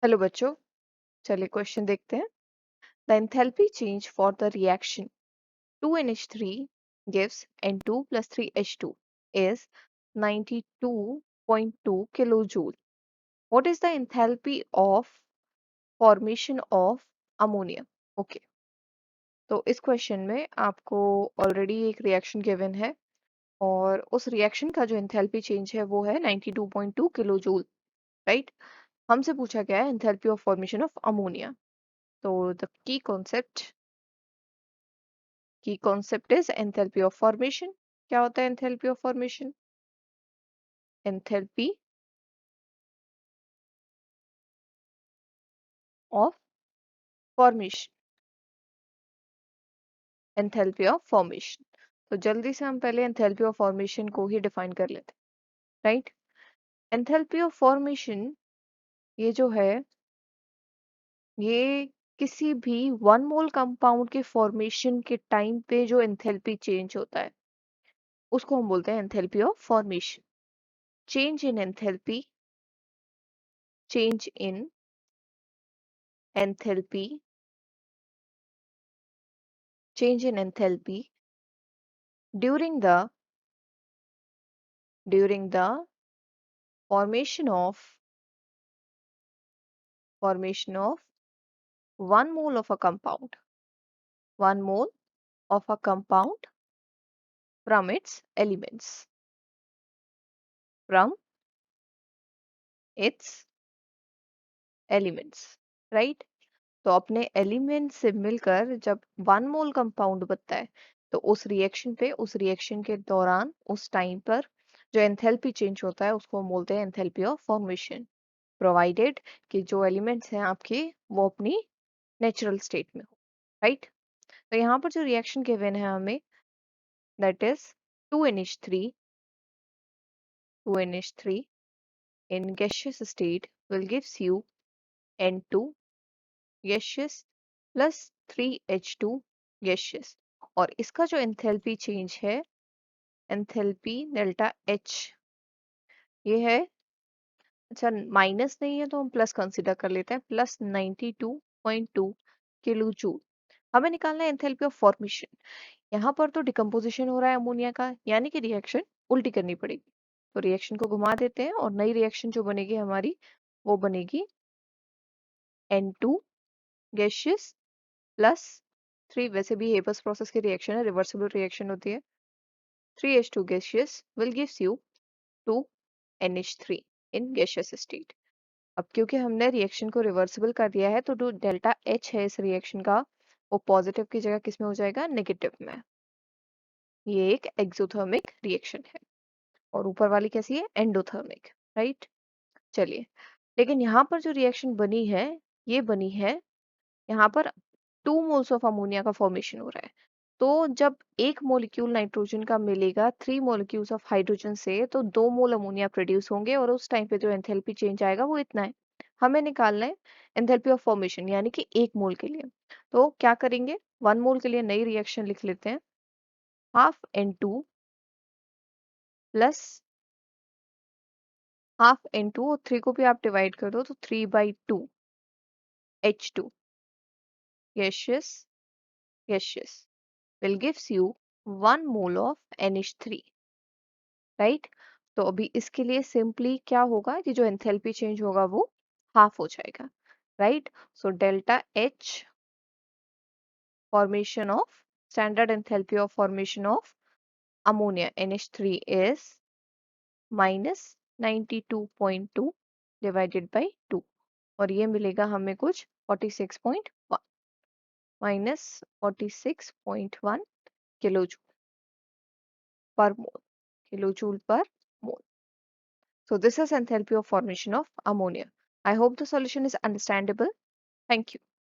Hello बच्चों, चलिए question देखते हैं। The enthalpy change for the reaction 2NH3 gives N2 plus 3H2 is 92.2 kilojoule. What is the enthalpy of formation of ammonia? Okay, तो इस question में आपको already एक रिएक्शन गिवन है और उस रिएक्शन का जो एंथैल्पी चेंज है वो है 92.2 किलो जूल, राइट। हमसे पूछा गया है enthalpy of formation of ammonia. तो द की concept is enthalpy of formation. क्या होता है enthalpy of formation? Enthalpy of formation, enthalpy of formation. तो जल्दी से हम पहले एंथैल्पी ऑफ फॉर्मेशन को ही डिफाइन कर लेते हैं, राइट। एंथैल्पी ऑफ फॉर्मेशन ये जो है, ये किसी भी वन मोल कंपाउंड के फॉर्मेशन के टाइम पे जो एंथैल्पी चेंज होता है उसको हम बोलते हैं enthalpy of formation. Change in enthalpy, change in enthalpy, change in enthalpy during the formation of 1 mole of a compound, 1 mole of a compound from its elements, from its elements, right। तो अपने element से मिलकर जब 1 मोल compound बनता है तो उस reaction पे, उस रिएक्शन के दौरान, उस टाइम पर जो एंथैल्पी चेंज होता है उसको हम बोलते हैं एंथैल्पी ऑफ फॉर्मेशन, प्रोवाइडेड कि जो एलिमेंट्स हैं आपके वो अपनी नेचुरल स्टेट में हो, राइट। तो यहाँ पर जो रिएक्शन गिवन है हमें, that is 2NH3 in gaseous state will gives you N2 gaseous plus 3H2 gaseous। और इसका जो एंथैल्पी चेंज है, एंथैल्पी डेल्टा H, ये है, अच्छा माइनस नहीं है तो हम प्लस कंसीडर कर लेते हैं, प्लस 92.2 किलो जूल। हमें निकालना है एंथैल्पी ऑफ फॉर्मेशन। यहाँ पर तो डिकम्पोजिशन हो रहा है अमोनिया का, यानी कि रिएक्शन उल्टी करनी पड़ेगी। तो रिएक्शन को घुमा देते हैं और नई रिएक्शन जो बनेगी हमारी वो बनेगी N2 गैशियस प्लस 3, वैसे भी हेबस प्रोसेस की रिएक्शन है, रिवर्सिबल रिएक्शन होती है, 3H2 gaseous will gives you 2NH3 in gaseous state. अब क्योंकि हमने रिएक्शन को रिवर्सिबल कर दिया है तो जो डेल्टा H है इस रिएक्शन का वो पॉजिटिव की जगह किस में हो जाएगा? नेगेटिव में। ये एक एक्सोथर्मिक रिएक्शन है और ऊपर वाली कैसी है? Endothermic, right. चलिए, लेकिन यहाँ पर जो रिएक्शन बनी है, ये बनी है, यहाँ पर 2 मोल्स ऑफ अमोनिया का फॉर्मेशन हो रहा है। तो जब एक मोलिक्यूल नाइट्रोजन का मिलेगा 3 मोलिक्यूल्स ऑफ हाइड्रोजन से तो 2 मोल अमोनिया प्रोड्यूस होंगे और उस टाइम पे जो एंथैल्पी चेंज आएगा वो इतना है। हमें निकालना है एंथैल्पी ऑफ फॉर्मेशन, यानी कि 1 मोल के लिए। तो क्या करेंगे? 1 मोल के लिए नई रिएक्शन लिख लेते हैं, half N2 plus half N2 और 3 को भी आप डिवाइड कर दो तो 3/2 H2 gaseous gaseous will gives you 1 mole of NH3, right. तो अभी इसके लिए सिंपली क्या होगा कि जो एंथैल्पी चेंज होगा वो हाफ हो जाएगा, right. So delta H formation of standard enthalpy of formation of ammonia NH3 is minus 92.2 divided by 2 और ये मिलेगा हमें कुछ 46.1, माइनस 46.1 किलो जूल पर मोल, किलो जूल पर मोल। So this is enthalpy of formation of ammonia. I hope the solution is understandable. Thank you.